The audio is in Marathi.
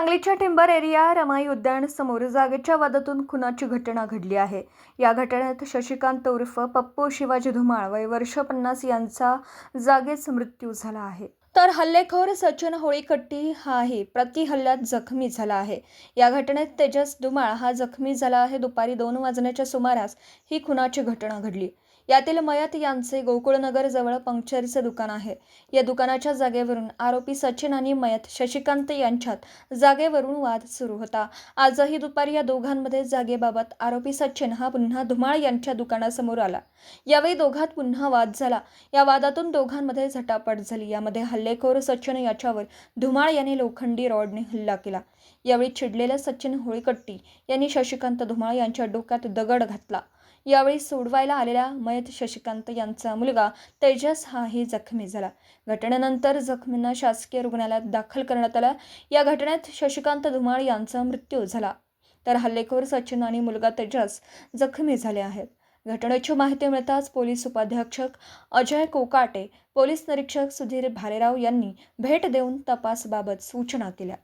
सांगलीच्या टिंबर एरिया रमाई उद्यान समोर जागेच्या वादातून खुनाची घटना घडली आहे। या घटनेत शशिकांत उर्फ पप्पू शिवाजी धुमाळ वय वर्ष 50 यांचा जागेच मृत्यू झाला आहे। तर हल्लेखोर सचिन होळीकट्टी हाही प्रति हल्ल्यात जखमी झाला आहे। या घटनेत तेजस धुमाळ हा जखमी झाला आहे। दुपारी 2 वाजण्याच्या सुमारास ही खुनाची घटना घडली। यातील मयत यांचे गोकुळनगर जवळ पंक्चरचे दुकान आहे। या दुकानाच्या जागेवरून आरोपी सचिन आणि मयत शशिकांत यांच्यात जागेवरून वाद सुरू होता। आजही दुपारी या दोघांमध्ये जागेबाबत आरोपी सचिन हा पुन्हा धुमाळ यांच्या दुकानासमोर आला। यावेळी दोघात पुन्हा वाद झाला। या वादातून दोघांमध्ये झटापट झाली। यामध्ये हल्लेखोर सचिन याच्यावर धुमाळ यांनी लोखंडी रॉडने हल्ला केला। यावेळी चिडलेल्या सचिन होळीकट्टी यांनी शशिकांत धुमाळ यांच्या डोक्यात दगड घातला। यावेळी सोडवायला आलेल्या मयत शशिकांत यांचा मुलगा तेजस हाही जखमी झाला। घटनेनंतर जखमींना शासकीय रुग्णालयात दाखल करण्यात आलं। या घटनेत शशिकांत धुमाळ यांचा मृत्यू झाला, तर हल्लेखोर सचिन आणि मुलगा तेजस जखमी झाले आहेत। घटनेची माहिती मिळताच पोलीस उपाधीक्षक अजय कोकाटे, पोलीस निरीक्षक सुधीर भालेराव यांनी भेट देऊन तपासाबाबत सूचना केल्या।